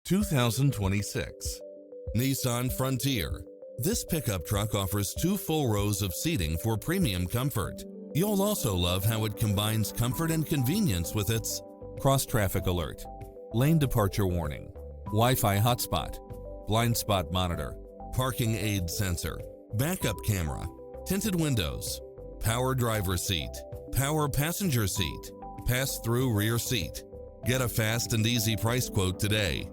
2026 Nissan Frontier. This pickup truck offers 2 full rows of seating for premium comfort. You'll also love how it combines comfort and convenience with its cross-traffic alert, lane departure warning, Wi-Fi hotspot, blind spot monitor, parking aid sensor, backup camera, tinted windows, power driver seat, power passenger seat, pass-through rear seat. Get a fast and easy price quote today